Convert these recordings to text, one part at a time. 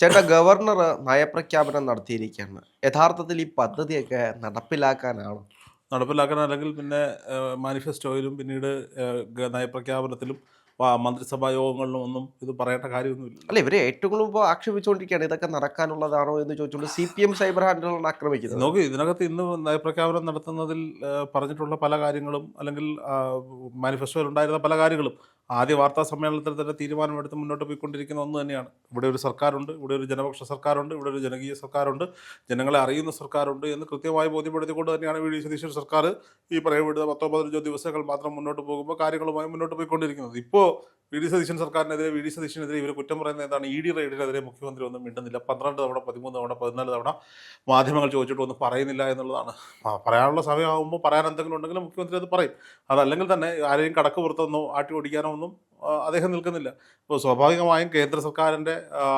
ചേട്ടാ ഗവർണർ നയപ്രഖ്യാപനം നടത്തിയിരിക്കുകയാണ്. യഥാർത്ഥത്തിൽ ഈ പദ്ധതിയൊക്കെ നടപ്പിലാക്കാനാണോ? നടപ്പിലാക്കാൻ അല്ലെങ്കിൽ പിന്നെ മാനിഫെസ്റ്റോയിലും പിന്നീട് നയപ്രഖ്യാപനത്തിലും മന്ത്രിസഭാ യോഗങ്ങളിലും ഒന്നും ഇത് പറയേണ്ട കാര്യമൊന്നുമില്ലല്ലോ. അല്ല, ഇവര് ഏറ്റവും കൂടുതൽ ഇപ്പോൾ ആക്ഷേപിച്ചുകൊണ്ടിരിക്കുകയാണ് ഇതൊക്കെ നടക്കാനുള്ളതാണോ എന്ന് ചോദിച്ചുകൊണ്ട് CPM സൈബർ ഹാൻഡിലാണ് ആക്രമിക്കുന്നത്. നോക്കി ഇതിനകത്ത് ഇന്ന് നയപ്രഖ്യാപനം നടത്തുന്നതിൽ പറഞ്ഞിട്ടുള്ള പല കാര്യങ്ങളും അല്ലെങ്കിൽ മാനിഫെസ്റ്റോയിൽ ഉണ്ടായിരുന്ന പല കാര്യങ്ങളും ആദ്യ വാർത്താ സമ്മേളനത്തിൽ തന്നെ തീരുമാനമെടുത്ത് മുന്നോട്ട് പോയിക്കൊണ്ടിരിക്കുന്ന ഒന്ന് തന്നെയാണ്. ഇവിടെ ഒരു സർക്കാരുണ്ട്, ഇവിടെ ഒരു ജനപക്ഷ സർക്കാരുണ്ട്, ഇവിടെ ഒരു ജനകീയ സർക്കാരുണ്ട്, ജനങ്ങളെ അറിയുന്ന സർക്കാരുണ്ട് എന്ന് കൃത്യമായി ബോധ്യപ്പെടുത്തിക്കൊണ്ട് തന്നെയാണ് വി ഡി സതീശൻ സർക്കാർ ഈ പറയപ്പെടുന്ന 10-15 ദിവസങ്ങൾ മാത്രം മുന്നോട്ട് പോകുമ്പോൾ കാര്യങ്ങളുമായി മുന്നോട്ട് പോയിക്കൊണ്ടിരിക്കുന്നത്. ഇപ്പോൾ വി ഡി സതീശൻ സർക്കാരിനെതിരെ, വി ഡി സതീശനെതിരെ ഇവർ കുറ്റം പറയുന്നത് എന്താണ്? ED റെയ്ഡിനെതിരെ മുഖ്യമന്ത്രി ഒന്നും മിണ്ടുന്നില്ല. 12 തവണ, 13 തവണ, 14 തവണ മാധ്യമങ്ങൾ ചോദിച്ചിട്ട് ഒന്നും പറയുന്നില്ല എന്നുള്ളതാണ്. പറയാനുള്ള സമയമാകുമ്പോൾ പറയാൻ എന്തെങ്കിലും ഉണ്ടെങ്കിൽ മുഖ്യമന്ത്രി അത് പറയും. അതല്ലെങ്കിൽ തന്നെ ആരെയും കടക്ക് പുറത്തൊന്നോ ആട്ടി ഓടിക്കാനോ ഒന്നും അദ്ദേഹം നിൽക്കുന്നില്ല. ഇപ്പോൾ സ്വാഭാവികമായും കേന്ദ്ര സർക്കാരിൻ്റെ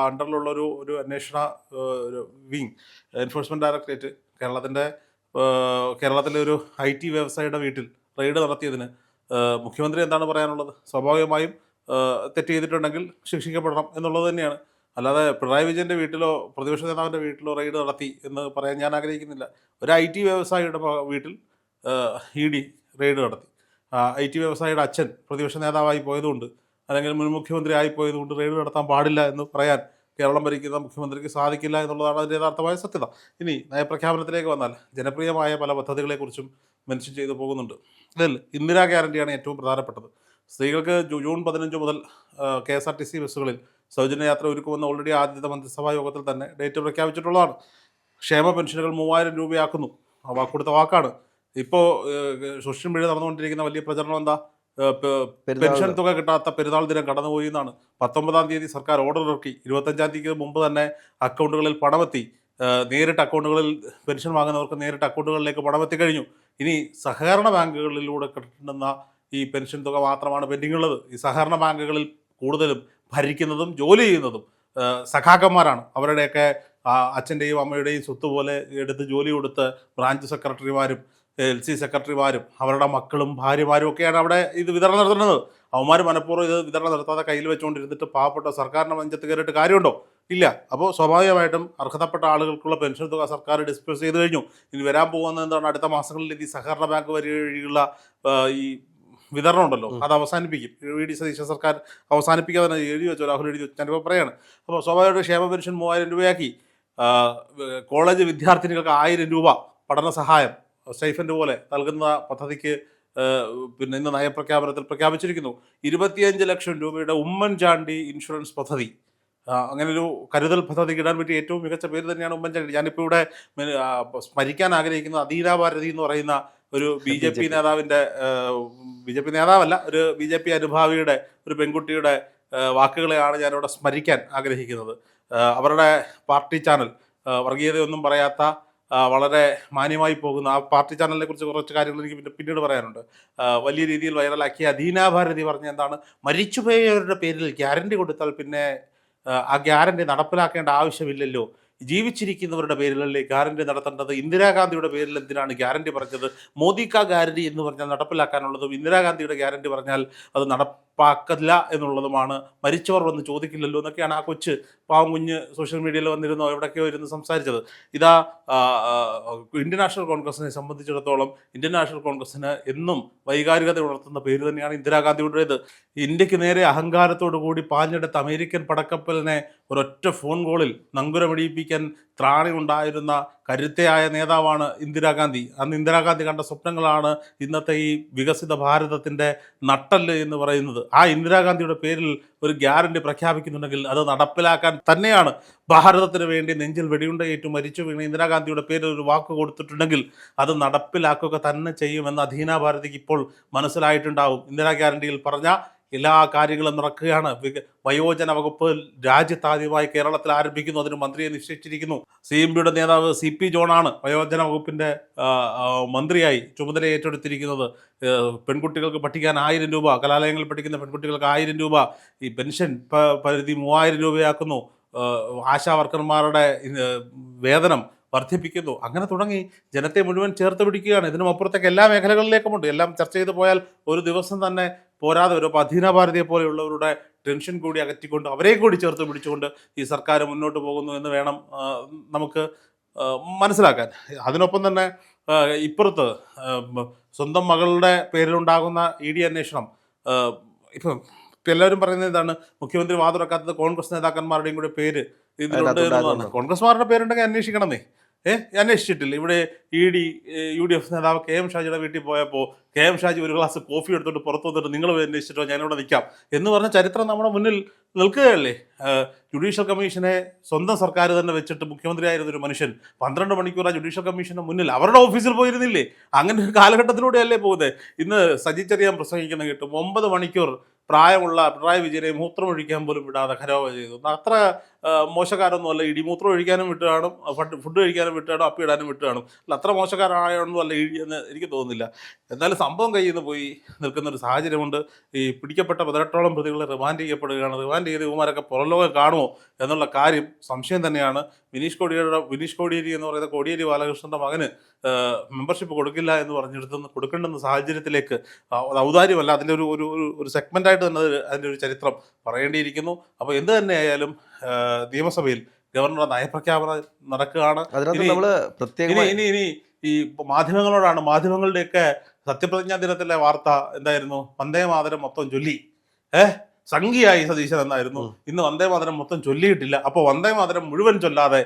അണ്ടറിലുള്ള ഒരു അന്വേഷണ ഒരു വിങ്, എൻഫോഴ്സ്മെൻറ്റ് ഡയറക്ടറേറ്റ് കേരളത്തിലെ ഒരു IT വ്യവസായിയുടെ വീട്ടിൽ റെയ്ഡ് നടത്തിയതിന് മുഖ്യമന്ത്രി എന്താണ് പറയാനുള്ളത്? സ്വാഭാവികമായും തെറ്റ് ചെയ്തിട്ടുണ്ടെങ്കിൽ ശിക്ഷിക്കപ്പെടണം എന്നുള്ളത് തന്നെയാണ്. അല്ലാതെ പിണറായി വിജയൻ്റെ വീട്ടിലോ പ്രതിപക്ഷ നേതാവിൻ്റെ വീട്ടിലോ റെയ്ഡ് നടത്തി എന്ന് പറയാൻ ഞാൻ ആഗ്രഹിക്കുന്നില്ല. ഒരു IT വ്യവസായിയുടെ വീട്ടിൽ ED റെയ്ഡ് നടത്തി. IT വ്യവസായിയുടെ അച്ഛൻ പ്രതിപക്ഷ നേതാവായി പോയതുകൊണ്ട് അല്ലെങ്കിൽ മുൻ മുഖ്യമന്ത്രി ആയി പോയതുകൊണ്ട് റെയ്ഡ് നടത്താൻ പാടില്ല എന്ന് പറയാൻ കേരളം ഭരിക്കുന്ന മുഖ്യമന്ത്രിക്ക് സാധിക്കില്ല എന്നുള്ളതാണ് അതിൻ്റെ യഥാർത്ഥമായ സത്യത. ഇനി നയപ്രഖ്യാപനത്തിലേക്ക് വന്നാൽ ജനപ്രിയമായ പല പദ്ധതികളെക്കുറിച്ചും മെൻഷൻ ചെയ്തു പോകുന്നുണ്ട്. ഇതിൽ ഇന്ദിരാ ഗ്യാരണ്ടിയാണ് ഏറ്റവും പ്രധാനപ്പെട്ടത്. സ്ത്രീകൾക്ക് ജൂൺ 15 മുതൽ KSRTC ബസ്സുകളിൽ സൗജന്യ യാത്ര ഒരുക്കുമെന്ന് ഓൾറെഡി ആദ്യത്തെ മന്ത്രിസഭാ യോഗത്തിൽ തന്നെ ഡേറ്റ് പ്രഖ്യാപിച്ചിട്ടുള്ളതാണ്. ക്ഷേമ പെൻഷനുകൾ 3000 രൂപയാക്കുന്നു. കൊടുത്ത വാക്കാണ്. ഇപ്പോൾ സോഷ്യൽ മീഡിയ നടന്നുകൊണ്ടിരിക്കുന്ന വലിയ പ്രചരണം എന്താ? പെൻഷൻ തുക കിട്ടാത്ത പെരുന്നാൾ ദിനം കടന്നുപോയി എന്നാണ്. 19-ാം തീയതി സർക്കാർ ഓർഡർ ഇറക്കി. 25-ാം തീയതിക്ക് മുമ്പ് തന്നെ അക്കൗണ്ടുകളിൽ പണമെത്തി. നേരിട്ട് അക്കൗണ്ടുകളിൽ പെൻഷൻ വാങ്ങുന്നവർക്ക് നേരിട്ട് അക്കൗണ്ടുകളിലേക്ക് പണമെത്തി കഴിഞ്ഞു. ഇനി സഹകരണ ബാങ്കുകളിലൂടെ കിട്ടുന്ന ഈ പെൻഷൻ തുക മാത്രമാണ് പെൻഡിംഗ് ഉള്ളത്. ഈ സഹകരണ ബാങ്കുകളിൽ കൂടുതലും ഭരിക്കുന്നതും ജോലി ചെയ്യുന്നതും സഖാക്കന്മാരാണ്. അവരുടെയൊക്കെ അച്ഛൻ്റെയും അമ്മയുടെയും സ്വത്ത് പോലെ എടുത്ത് ജോലി കൊടുത്ത് ബ്രാഞ്ച് സെക്രട്ടറിമാരും LC സെക്രട്ടറിമാരും അവരുടെ മക്കളും ഭാര്യമാരും ഒക്കെയാണ് അവിടെ ഇത് വിതരണം നടത്തുന്നത്. അവന്മാർ മനഃപൂർവ്വം ഇത് വിതരണം നടത്താതെ കയ്യിൽ വെച്ചുകൊണ്ടിരുന്നിട്ട് പാവപ്പെട്ട സർക്കാരിൻ്റെ മഞ്ചത്ത് കയറിയിട്ട് കാര്യമുണ്ടോ? ഇല്ല. അപ്പോൾ സ്വാഭാവികമായിട്ടും അർഹതപ്പെട്ട ആളുകൾക്കുള്ള പെൻഷൻ തുക സർക്കാർ ഡിസ്പേഴ്സ് ചെയ്ത് കഴിഞ്ഞു. ഇനി വരാൻ പോകുന്നത് എന്താണ്? അടുത്ത മാസങ്ങളിൽ ഈ സഹകരണ ബാങ്ക് വഴിയുള്ള ഈ വിതരണം ഉണ്ടല്ലോ, അത് അവസാനിപ്പിക്കും. വി ഡി സതീശൻ സർക്കാർ അവസാനിപ്പിക്കാതെ തന്നെ എഴുതി വെച്ചോ, രാഹുൽ എഴുതി വെച്ചു, ഞാനിപ്പോൾ പറയാണ്. അപ്പോൾ സ്വാഭാവികമായിട്ട് ക്ഷേമ പെൻഷൻ 3000 രൂപയാക്കി. കോളേജ് വിദ്യാർത്ഥിനികൾക്ക് 1000 രൂപ പഠന സഹായം സ്റ്റൈഫൻഡ് പോലെ നൽകുന്ന പദ്ധതിക്ക് പിന്നെ ഇന്ന് നയപ്രഖ്യാപനത്തിൽ പ്രഖ്യാപിച്ചിരിക്കുന്നു. 25 ലക്ഷം രൂപയുടെ ഉമ്മൻചാണ്ടി ഇൻഷുറൻസ് പദ്ധതി. അങ്ങനൊരു കരുതൽ പദ്ധതിക്ക് ഇടാൻ പറ്റിയ ഏറ്റവും മികച്ച പേര് തന്നെയാണ് ഉമ്മൻചാണ്ടി. ഞാനിപ്പോൾ ഇവിടെ സ്മരിക്കാൻ ആഗ്രഹിക്കുന്നത് അദീന ഭാരതി എന്ന് പറയുന്ന ഒരു BJP നേതാവിൻ്റെ, BJP നേതാവല്ല, ഒരു BJP അനുഭാവിയുടെ ഒരു പെൺകുട്ടിയുടെ വാക്കുകളെയാണ് ഞാനിവിടെ സ്മരിക്കാൻ ആഗ്രഹിക്കുന്നത്. അവരുടെ പാർട്ടി ചാനൽ, വർഗീയതയൊന്നും പറയാത്ത വളരെ മാന്യമായി പോകുന്ന ആ പാർട്ടി ചാനലിനെ കുറിച്ച് കുറച്ച് കാര്യങ്ങൾ എനിക്ക് പിന്നീട് പറയാനുണ്ട്. വലിയ രീതിയിൽ വൈറലാക്കിയ അദീന ഭാരതി പറഞ്ഞ എന്താണ്? മരിച്ചുപോയവരുടെ പേരിൽ ഗ്യാരണ്ടി കൊടുത്താൽ പിന്നെ ആ ഗ്യാരണ്ടി നടപ്പിലാക്കേണ്ട ആവശ്യമില്ലല്ലോ, ജീവിച്ചിരിക്കുന്നവരുടെ പേരിലല്ലേ ഗ്യാരണ്ടി നടത്തേണ്ടത്? ഇന്ദിരാഗാന്ധിയുടെ പേരിൽ എന്തിനാണ് ഗ്യാരണ്ടി പറഞ്ഞത്? മോദി കാ ഗ്യാരണ്ടി എന്ന് പറഞ്ഞാൽ നടപ്പിലാക്കാനുള്ളതും ഇന്ദിരാഗാന്ധിയുടെ ഗ്യാരണ്ടി പറഞ്ഞാൽ അത് നടപ്പാക്കില്ല എന്നുള്ളതുമാണ്. മരിച്ചവർ വന്ന് ചോദിക്കില്ലല്ലോ എന്നൊക്കെയാണ് ആ കൊച്ച്, പാവം കുഞ്ഞ്, സോഷ്യൽ മീഡിയയിൽ വന്നിരുന്നോ എവിടെയൊക്കെയോ ഇരുന്ന് സംസാരിച്ചത്. ഇതാ ഇന്ത്യൻ നാഷണൽ കോൺഗ്രസിനെ സംബന്ധിച്ചിടത്തോളം ഇന്ത്യൻ നാഷണൽ കോൺഗ്രസിന് എന്നും വൈകാരികത ഉണർത്തുന്ന പേര് തന്നെയാണ് ഇന്ദിരാഗാന്ധിയുടേത്. ഇന്ത്യക്ക് നേരെ അഹങ്കാരത്തോടു കൂടി പാഞ്ഞെടുത്ത അമേരിക്കൻ പടക്കപ്പലിനെ ഒരൊറ്റ ഫോൺ കോളിൽ നങ്കുരമിടിയിപ്പിക്കാൻ ത്രാണി ഉണ്ടായിരുന്ന കരുത്തയായ നേതാവാണ് ഇന്ദിരാഗാന്ധി. അന്ന് ഇന്ദിരാഗാന്ധി കണ്ട സ്വപ്നങ്ങളാണ് ഇന്നത്തെ ഈ വികസിത ഭാരതത്തിൻ്റെ നട്ടെല്ല് എന്ന് പറയുന്നത്. ആ ഇന്ദിരാഗാന്ധിയുടെ പേരിൽ ഒരു ഗ്യാരണ്ടി പ്രഖ്യാപിക്കുന്നുണ്ടെങ്കിൽ അത് നടപ്പിലാക്കാൻ തന്നെയാണ്. ഭാരതത്തിന് വേണ്ടി നെഞ്ചിൽ വെടിയുണ്ടയേറ്റു മരിച്ചു വീണ ഇന്ദിരാഗാന്ധിയുടെ പേരിൽ ഒരു വാക്ക് കൊടുത്തിട്ടുണ്ടെങ്കിൽ അത് നടപ്പിലാക്കുക തന്നെ ചെയ്യുമെന്ന് അദീന ഭാരതിക്ക് ഇപ്പോൾ മനസ്സിലായിട്ടുണ്ടാവും. ഇന്ദിരാ ഗ്യാരണ്ടിയിൽ പറഞ്ഞ എല്ലാ കാര്യങ്ങളും നടക്കുകയാണ്. വയോജന വകുപ്പ് രാജ്യത്താദ്യമായി കേരളത്തിൽ ആരംഭിക്കുന്നു. അതിന് മന്ത്രിയെ നിശ്ചയിച്ചിരിക്കുന്നു. CMBയുടെ നേതാവ് CP ജോണാണ് വയോജന വകുപ്പിൻ്റെ മന്ത്രിയായി ചുമതല ഏറ്റെടുത്തിരിക്കുന്നത്. പെൺകുട്ടികൾക്ക് പഠിക്കാൻ 1000 രൂപ, കലാലയങ്ങളിൽ പഠിക്കുന്ന പെൺകുട്ടികൾക്ക് 1000 രൂപ, ഈ പെൻഷൻ പരിധി 3000 രൂപയാക്കുന്നു. ആശാ വർക്കർമാരുടെ വേതനം വർദ്ധിപ്പിക്കുന്നു. അങ്ങനെ തുടങ്ങി ജനത്തെ മുഴുവൻ ചേർത്ത് പിടിക്കുകയാണ്. ഇതിനും അപ്പുറത്തേക്ക് എല്ലാ മേഖലകളിലേക്കുമുണ്ട്. എല്ലാം ചർച്ച ചെയ്ത് പോയാൽ ഒരു ദിവസം തന്നെ പോരാതെ വരും. അപ്പോൾ അദീന ഭാരതിയെ പോലെയുള്ളവരുടെ ടെൻഷൻ കൂടി അകറ്റിക്കൊണ്ട് അവരെ കൂടി ചേർത്ത് പിടിച്ചുകൊണ്ട് ഈ സർക്കാർ മുന്നോട്ട് പോകുന്നു എന്ന് വേണം നമുക്ക് മനസ്സിലാക്കാൻ. അതിനൊപ്പം തന്നെ ഇപ്പുറത്ത് സ്വന്തം മകളുടെ പേരിലുണ്ടാകുന്ന ED അന്വേഷണം ഇപ്പം എല്ലാവരും പറയുന്നത് എന്താണ്, മുഖ്യമന്ത്രി വാതുറക്കാത്തത് കോൺഗ്രസ് നേതാക്കന്മാരുടെയും കൂടെ പേര് ഇതിലുണ്ട് എന്നുള്ളതാണ്. കോൺഗ്രസ്മാരുടെ പേരുണ്ടെങ്കിൽ അന്വേഷിക്കണമെന്നേ. അന്വേഷിച്ചിട്ടില്ല. ഇവിടെ ED UDF നേതാവ് KM ഷാജിയുടെ വീട്ടിൽ പോയപ്പോൾ KM ഷാജി ഒരു ഗ്ലാസ് കോഫി എടുത്തോട്ട് പുറത്തു വന്നിട്ട് നിങ്ങൾ അന്വേഷിച്ചിട്ടോ ഞാനിവിടെ നിൽക്കാം എന്ന് പറഞ്ഞ ചരിത്രം നമ്മുടെ മുന്നിൽ നിൽക്കുകയല്ലേ. ജുഡീഷ്യൽ കമ്മീഷനെ സ്വന്തം സർക്കാർ തന്നെ വെച്ചിട്ട് മുഖ്യമന്ത്രിയായിരുന്ന ഒരു മനുഷ്യൻ 12 മണിക്കൂർ ആ ജുഡീഷ്യൽ കമ്മീഷന്റെ മുന്നിൽ അവരുടെ ഓഫീസിൽ പോയിരുന്നില്ലേ? അങ്ങനെ ഒരു കാലഘട്ടത്തിലൂടെയല്ലേ പോകുന്നത്. ഇന്ന് സജി ചെറിയാൻ പ്രസംഗിക്കുന്ന കേട്ടും 9 മണിക്കൂർ പ്രായമുള്ള പിണറായി വിജയനെ മൂത്രമൊഴിക്കാൻ പോലും വിടാതെ ഖരാവ ചെയ്തു. അത്ര മോശക്കാരൊന്നുമല്ല ED. മൂത്രം ഒഴിക്കാനും വിട്ട് കാണും, ഫുഡ് കഴിക്കാനും വിട്ട് കാണും, അപ്പിടാനും വിട്ട് കാണും. അല്ല, അത്ര മോശക്കാരായൊന്നും അല്ല ED എന്ന് എനിക്ക് തോന്നുന്നില്ല. എന്നാലും സംഭവം കയ്യിൽ നിന്ന് പോയി നിൽക്കുന്ന ഒരു സാഹചര്യമുണ്ട്. ഈ പിടിക്കപ്പെട്ട 18ഓളം പ്രതികൾ റിമാൻഡ് ചെയ്യപ്പെടുകയാണ്. റിമാൻഡ് ചെയ്ത് ഇവന്മാരൊക്കെ പുറംലോകം കാണുമോ എന്നുള്ള കാര്യം സംശയം തന്നെയാണ്. വിനീഷ് കോടിയേരി എന്ന് പറയുന്ന കോടിയേരി ബാലകൃഷ്ണന്റെ മകന് മെമ്പർഷിപ്പ് കൊടുക്കില്ല എന്ന് പറഞ്ഞെടുത്ത് കൊടുക്കേണ്ടുന്ന സാഹചര്യത്തിലേക്ക്, ഔദാര്യമല്ല, അതിൻ്റെ ഒരു സെഗ്മെന്റായിട്ട് തന്നെ അതിൻ്റെ ഒരു ചരിത്രം പറയേണ്ടിയിരിക്കുന്നു. അപ്പോൾ എന്ത് തന്നെയായാലും നിയമസഭയിൽ ഗവർണറുടെ നയപ്രഖ്യാപനം നടക്കുകയാണ്. ഇനി ഈ മാധ്യമങ്ങളോടാണ്. മാധ്യമങ്ങളുടെയൊക്കെ സത്യപ്രതിജ്ഞാ ദിനത്തിലെ വാർത്ത എന്തായിരുന്നു? വന്ദേ മാതരം മൊത്തം ചൊല്ലി സംഖ്യയായി സതീശൻ എന്നായിരുന്നു. ഇന്ന് വന്ദേ മാതരം മൊത്തം ചൊല്ലിയിട്ടില്ല. അപ്പോൾ വന്ദേ മാതരം മുഴുവൻ ചൊല്ലാതെ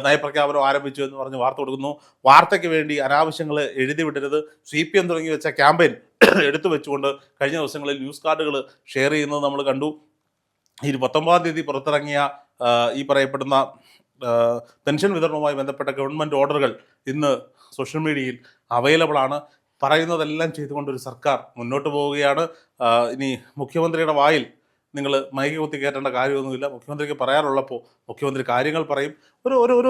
നയപ്രഖ്യാപനം ആരംഭിച്ചു എന്ന് പറഞ്ഞ് വാർത്ത കൊടുക്കുന്നു. വാർത്തയ്ക്ക് വേണ്ടി അനാവശ്യങ്ങൾ എഴുതി വിടരുത്. CPM തുടങ്ങി വെച്ച ക്യാമ്പയിൻ എടുത്തു വെച്ചുകൊണ്ട് കഴിഞ്ഞ ദിവസങ്ങളിൽ ന്യൂസ് കാർഡുകൾ ഷെയർ ചെയ്യുന്നത് നമ്മൾ കണ്ടു. ഈ 19-ാം തീയതി പുറത്തിറങ്ങിയ ഈ പറയപ്പെടുന്ന പെൻഷൻ വിതരണവുമായി ബന്ധപ്പെട്ട ഗവൺമെൻറ് ഓർഡറുകൾ ഇന്ന് സോഷ്യൽ മീഡിയയിൽ അവൈലബിൾ ആണ്. പറയുന്നതെല്ലാം ചെയ്തുകൊണ്ടൊരു സർക്കാർ മുന്നോട്ട് പോവുകയാണ്. ഇനി മുഖ്യമന്ത്രിയുടെ വായിൽ നിങ്ങൾ മൈക്ക് കുത്തി കയറ്റേണ്ട കാര്യമൊന്നുമില്ല. മുഖ്യമന്ത്രിക്ക് പറയാനുള്ളപ്പോൾ മുഖ്യമന്ത്രി കാര്യങ്ങൾ പറയും.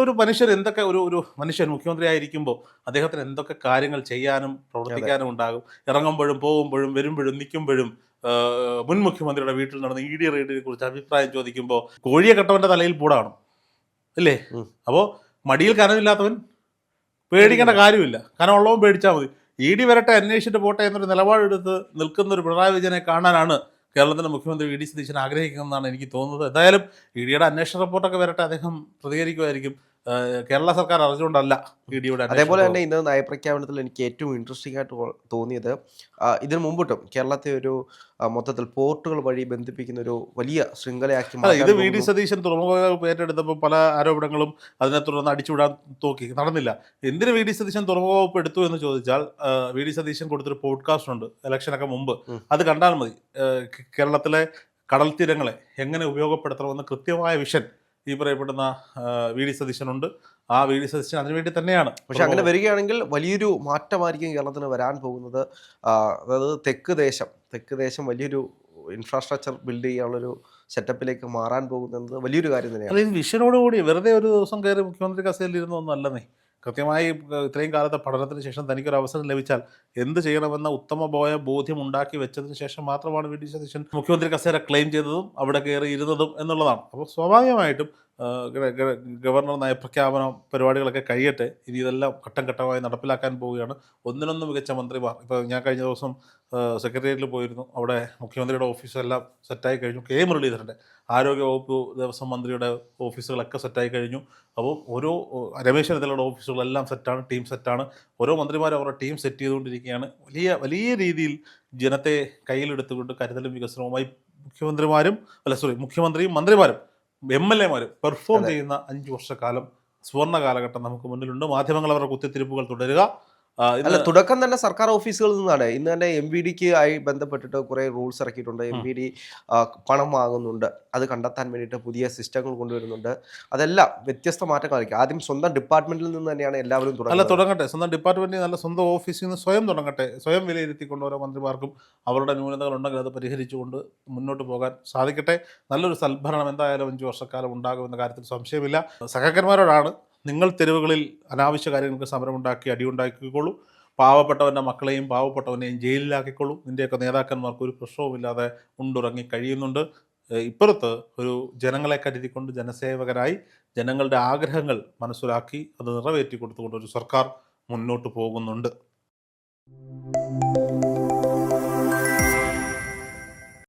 ഒരു മനുഷ്യൻ എന്തൊക്കെ ഒരു മനുഷ്യൻ മുഖ്യമന്ത്രി ആയിരിക്കുമ്പോൾ അദ്ദേഹത്തിന് എന്തൊക്കെ കാര്യങ്ങൾ ചെയ്യാനും പ്രവർത്തിക്കാനും ഉണ്ടാകും. ഇറങ്ങുമ്പോഴും പോകുമ്പോഴും വരുമ്പോഴും നിൽക്കുമ്പോഴും മുൻ മുഖ്യമന്ത്രിയുടെ വീട്ടിൽ നടന്ന ED റെയ്ഡിനെ കുറിച്ച് അഭിപ്രായം ചോദിക്കുമ്പോൾ കോഴിയെ കെട്ടവൻ്റെ തലയിൽ പൂടാണ് അല്ലേ? അപ്പോൾ മടിയിൽ കനമില്ലാത്തവൻ പേടിക്കേണ്ട കാര്യമില്ല. കനമുള്ളവൻ പേടിച്ചാൽ മതി. ED വരട്ടെ, അന്വേഷിച്ചിട്ട് പോട്ടെ എന്നൊരു നിലപാടെടുത്ത് നിൽക്കുന്ന ഒരു പിണറായി വിജയനെ കാണാനാണ് കേരളത്തിൻ്റെ മുഖ്യമന്ത്രി VD സതീശൻ ആഗ്രഹിക്കുന്നതെന്നാണ് എനിക്ക് തോന്നുന്നത്. എന്തായാലും EDയുടെ അന്വേഷണ റിപ്പോർട്ടൊക്കെ വരട്ടെ, അദ്ദേഹം പ്രതികരിക്കുമായിരിക്കും. കേരള സർക്കാർ അറിഞ്ഞുകൊണ്ടല്ല EDയുടെ. അതേപോലെ തന്നെ ഇന്ന് നയപ്രഖ്യാപനത്തിൽ എനിക്ക് ഏറ്റവും ഇൻട്രസ്റ്റിംഗ് ആയിട്ട് തോന്നിയത്, ഇതിനു മുമ്പിട്ടും കേരളത്തെ ഒരു മൊത്തത്തിൽ പോർട്ടുകൾ വഴി ബന്ധിപ്പിക്കുന്ന ഒരു വലിയ ശൃംഖലയാക്കി ഇത് VD സതീശൻ തുറമുഖ വകുപ്പ് ഏറ്റെടുത്തപ്പോൾ പല ആരോപണങ്ങളും അതിനെ തുടർന്ന് അടിച്ചുവിടാൻ നോക്കി, നടന്നില്ല. എന്തിന് VD സതീശൻ തുറമുഖ വകുപ്പ് എടുത്തു എന്ന് ചോദിച്ചാൽ, VD സതീശൻ കൊടുത്തൊരു പോഡ്കാസ്റ്റ് ഉണ്ട് ഇലക്ഷനൊക്കെ മുമ്പ്, അത് കണ്ടാൽ മതി. കേരളത്തിലെ കടൽ തീരങ്ങളെ എങ്ങനെ ഉപയോഗപ്പെടുത്തണമെന്ന് കൃത്യമായ വിഷൻ ഈ പറയപ്പെടുന്ന VD സതീശനുണ്ട്. ആ VD സതീശൻ അതിനുവേണ്ടി തന്നെയാണ്. പക്ഷെ അങ്ങനെ വരികയാണെങ്കിൽ വലിയൊരു മാറ്റമായിരിക്കും കേരളത്തിന് വരാൻ പോകുന്നത്. അതായത് തെക്ക് ദേശം വലിയൊരു ഇൻഫ്രാസ്ട്രക്ചർ ബിൽഡ് ചെയ്യാനുള്ളൊരു സെറ്റപ്പിലേക്ക് മാറാൻ പോകുന്നത് വലിയൊരു കാര്യം തന്നെയാണ്. ഈ വിഷനോടുകൂടി വെറുതെ ഒരു ദിവസം കയറി മുഖ്യമന്ത്രി കസേരയിൽ ഇരുന്നൊന്നും അല്ലെന്നേ. കൃത്യമായി ഇത്രയും കാലത്തെ പഠനത്തിന് ശേഷം തനിക്കൊരു അവസരം ലഭിച്ചാൽ എന്ത് ചെയ്യണമെന്ന ഉത്തമമായ ബോധ്യം ഉണ്ടാക്കി വെച്ചതിന് ശേഷം മാത്രമാണ് VD സതീശൻ മുഖ്യമന്ത്രി കസേര ക്ലെയിം ചെയ്തതും അവിടെ കയറി ഇരുന്നതും എന്നുള്ളതാണ്. അപ്പോൾ സ്വാഭാവികമായിട്ടും ഗവർണർ നയപ്രഖ്യാപന പരിപാടികളൊക്കെ കഴിയട്ടെ. ഇനി ഇതെല്ലാം ഘട്ടം ഘട്ടമായി നടപ്പിലാക്കാൻ പോവുകയാണ്. ഒന്നിനൊന്ന് മികച്ച മന്ത്രിമാർ. ഇപ്പോൾ ഞാൻ കഴിഞ്ഞ ദിവസം സെക്രട്ടേറിയറ്റിൽ പോയിരുന്നു. അവിടെ മുഖ്യമന്ത്രിയുടെ ഓഫീസെല്ലാം സെറ്റായി കഴിഞ്ഞു. K മുരളീധരൻ്റെ ആരോഗ്യവകുപ്പ് ദേവസ്വം മന്ത്രിയുടെ ഓഫീസുകളൊക്കെ സെറ്റായി കഴിഞ്ഞു. അപ്പോൾ ഓരോ രമേശ് ചെന്നിത്തലയുടെ ഓഫീസുകളെല്ലാം സെറ്റാണ്, ടീം സെറ്റാണ്. ഓരോ മന്ത്രിമാരും അവരുടെ ടീം സെറ്റ് ചെയ്തുകൊണ്ടിരിക്കുകയാണ്. വലിയ രീതിയിൽ ജനത്തെ കയ്യിലെടുത്തുകൊണ്ട് കരുതലും വികസനവുമായി മുഖ്യമന്ത്രിയും മന്ത്രിമാരും MLA മാരും പെർഫോം ചെയ്യുന്ന 5 വർഷക്കാലം സുവർണ്ണ കാലഘട്ടം നമുക്ക് മുന്നിലുണ്ട്. മാധ്യമങ്ങൾ അവരുടെ കുത്തിത്തിരിപ്പുകൾ തുടരുക. അല്ല, തുടക്കം തന്നെ സർക്കാർ ഓഫീസുകളിൽ നിന്നാണ്. ഇന്ന് തന്നെ MVDക്ക് ആയി ബന്ധപ്പെട്ടിട്ട് കുറേ റൂൾസ് ഇറക്കിയിട്ടുണ്ട്. MVD പണം വാങ്ങുന്നുണ്ട്, അത് കണ്ടെത്താൻ വേണ്ടിയിട്ട് പുതിയ സിസ്റ്റങ്ങൾ കൊണ്ടുവരുന്നുണ്ട്. അതെല്ലാം വ്യത്യസ്ത മാറ്റങ്ങളായിരിക്കും. ആദ്യം സ്വന്തം ഡിപ്പാർട്ട്മെന്റിൽ നിന്ന് തന്നെയാണ് എല്ലാവരും തുടങ്ങട്ടെ. സ്വന്തം ഡിപ്പാർട്ട്മെന്റിൽ നല്ല സ്വന്തം ഓഫീസിൽ നിന്ന് സ്വയം തുടങ്ങട്ടെ. സ്വയം വിലയിരുത്തിക്കൊണ്ട് ഓരോ മന്ത്രിമാർക്കും അവരുടെ ന്യൂനതകൾ ഉണ്ടെങ്കിൽ അത് പരിഹരിച്ചുകൊണ്ട് മുന്നോട്ട് പോകാൻ സാധിക്കട്ടെ. നല്ലൊരു സൽഭരണം എന്തായാലും 5 വർഷക്കാലം ഉണ്ടാകുമെന്ന കാര്യത്തിൽ സംശയമില്ല. സഹകന്മാരോടാണ്, നിങ്ങൾ തെരുവുകളിൽ അനാവശ്യ കാര്യങ്ങൾക്ക് സമരമുണ്ടാക്കി അടിയുണ്ടാക്കിക്കോളൂ. പാവപ്പെട്ടവൻ്റെ മക്കളെയും പാവപ്പെട്ടവനെയും ജയിലിലാക്കിക്കോളൂ. നിൻ്റെയൊക്കെ നേതാക്കന്മാർക്ക് ഒരു പ്രശ്നവുമില്ലാതെ ഉണ്ടുറങ്ങി കഴിയുന്നുണ്ട്. ഇപ്പുറത്ത് ഒരു ജനങ്ങളെ കരുതിക്കൊണ്ട് ജനസേവകരായി ജനങ്ങളുടെ ആഗ്രഹങ്ങൾ മനസ്സിലാക്കി അത് നിറവേറ്റി കൊടുത്തുകൊണ്ട് ഒരു സർക്കാർ മുന്നോട്ട് പോകുന്നുണ്ട്.